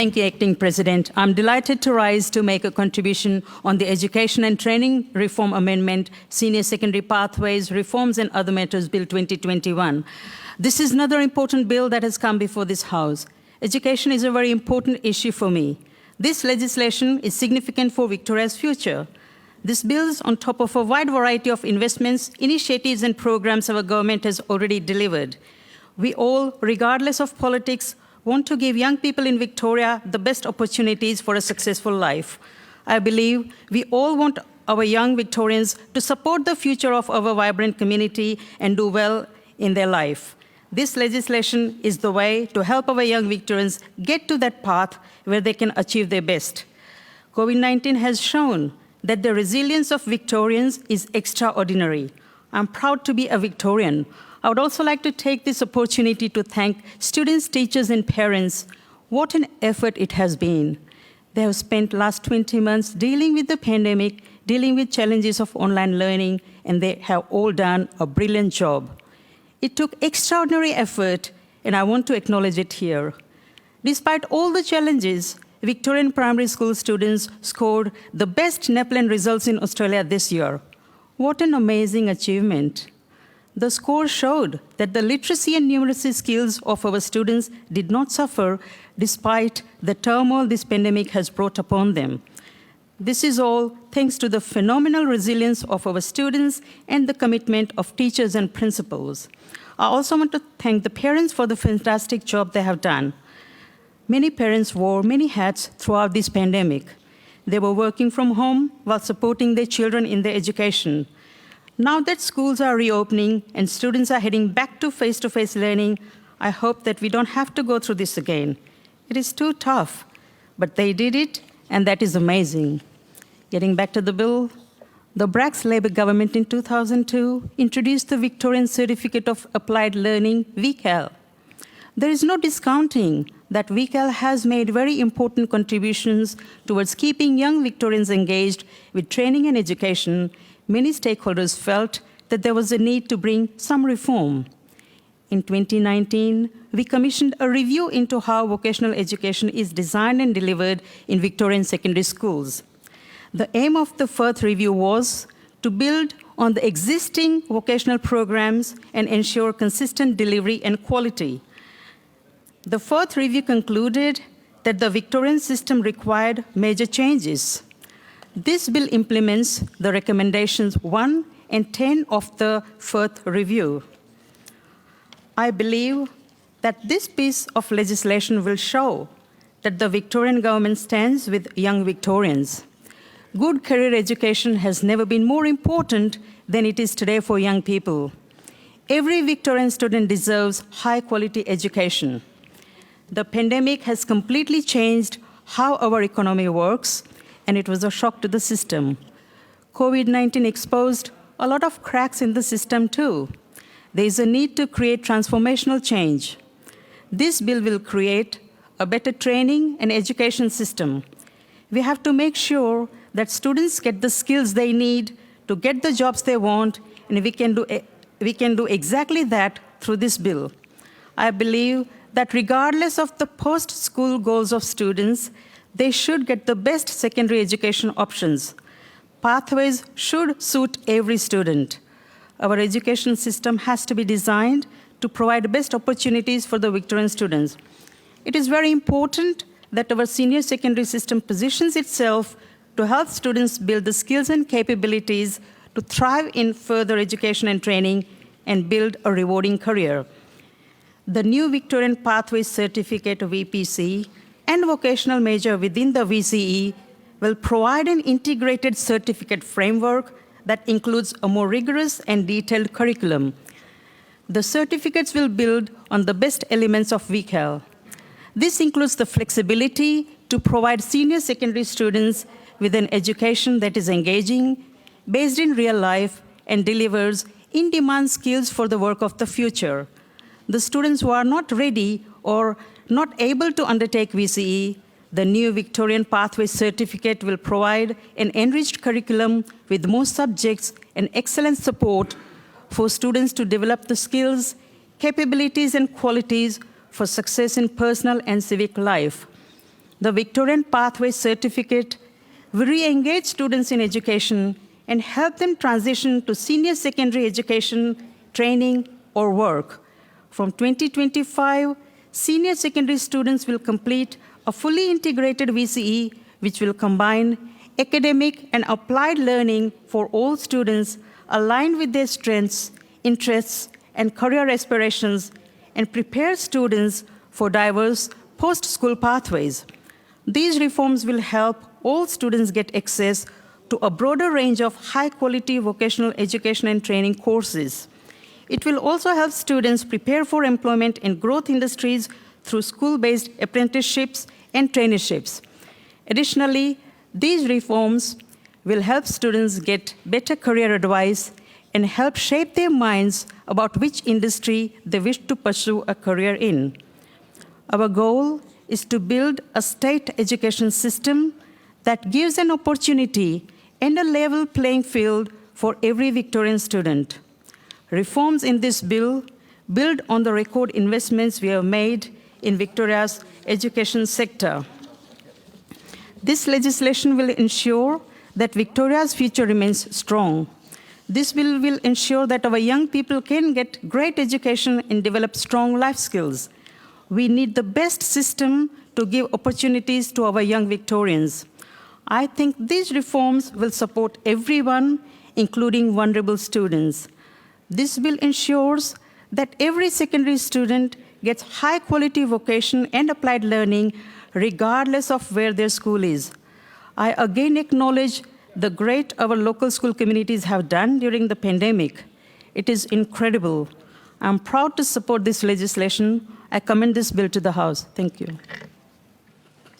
Thank you, Acting President. I'm delighted to rise to make a contribution on the Education and Training Reform Amendment, Senior Secondary Pathways, Reforms and Other Matters Bill 2021. This is another important bill that has come before this House. Education is a very important issue for me. This legislation is significant for Victoria's future. This builds on top of a wide variety of investments, initiatives and programs our government has already delivered. We all, regardless of politics, want to give young people in Victoria the best opportunities for a successful life. I believe we all want our young Victorians to support the future of our vibrant community and do well in their life. This legislation is the way to help our young Victorians get to that path where they can achieve their best. COVID-19 has shown that the resilience of Victorians is extraordinary. I'm proud to be a Victorian. I would also like to take this opportunity to thank students, teachers, and parents. What an effort it has been. They have spent last 20 months dealing with the pandemic, dealing with challenges of online learning, and they have all done a brilliant job. It took extraordinary effort, and I want to acknowledge it here. Despite all the challenges, Victorian primary school students scored the best NAPLAN results in Australia this year. What an amazing achievement. The score showed that the literacy and numeracy skills of our students did not suffer despite the turmoil this pandemic has brought upon them. This is all thanks to the phenomenal resilience of our students and the commitment of teachers and principals. I also want to thank the parents for the fantastic job they have done. Many parents wore many hats throughout this pandemic. They were working from home while supporting their children in their education. Now that schools are reopening and students are heading back to face-to-face learning, I hope that we don't have to go through this again. It is too tough, but they did it, and that is amazing. Getting back to the bill, the Braggs Labor government in 2002 introduced the Victorian Certificate of Applied Learning, VCAL. There is no discounting that VCAL has made very important contributions towards keeping young Victorians engaged with training and education. Many stakeholders felt that there was a need to bring some reform. In 2019, we commissioned a review into how vocational education is designed and delivered in Victorian secondary schools. The aim of the first review was to build on the existing vocational programs and ensure consistent delivery and quality. The fourth review concluded that the Victorian system required major changes. This bill implements the recommendations 1 and 10 of the fourth review. I believe that this piece of legislation will show that the Victorian government stands with young Victorians. Good career education has never been more important than it is today for young people. Every Victorian student deserves high-quality education. The pandemic has completely changed how our economy works, and it was a shock to the system. COVID-19 exposed a lot of cracks in the system too. There is a need to create transformational change. This bill will create a better training and education system. We have to make sure that students get the skills they need to get the jobs they want, and we can do exactly that through this bill. I believe that regardless of the post-school goals of students, they should get the best secondary education options. Pathways should suit every student. Our education system has to be designed to provide best opportunities for the Victorian students. It is very important that our senior secondary system positions itself to help students build the skills and capabilities to thrive in further education and training and build a rewarding career. The new Victorian Pathways Certificate, VPC, and vocational major within the VCE will provide an integrated certificate framework that includes a more rigorous and detailed curriculum. The certificates will build on the best elements of VCAL. This includes the flexibility to provide senior secondary students with an education that is engaging, based in real life, and delivers in-demand skills for the work of the future. The students who are not ready or not able to undertake VCE, the new Victorian Pathways Certificate will provide an enriched curriculum with more subjects and excellent support for students to develop the skills, capabilities, and qualities for success in personal and civic life. The Victorian Pathway Certificate will re-engage students in education and help them transition to senior secondary education, training, or work. From 2025, senior secondary students will complete a fully integrated VCE, which will combine academic and applied learning for all students aligned with their strengths, interests, and career aspirations, and prepare students for diverse post-school pathways. These reforms will help all students get access to a broader range of high-quality vocational education and training courses. It will also help students prepare for employment in growth industries through school-based apprenticeships and traineeships. Additionally, these reforms will help students get better career advice and help shape their minds about which industry they wish to pursue a career in. Our goal is to build a state education system that gives an opportunity and a level playing field for every Victorian student. Reforms in this bill build on the record investments we have made in Victoria's education sector. This legislation will ensure that Victoria's future remains strong. This bill will ensure that our young people can get great education and develop strong life skills. We need the best system to give opportunities to our young Victorians. I think these reforms will support everyone, including vulnerable students. This bill ensures that every secondary student gets high-quality vocation and applied learning regardless of where their school is. I again acknowledge the great our local school communities have done during the pandemic. It is incredible. I'm proud to support this legislation. I commend this bill to the House. Thank you.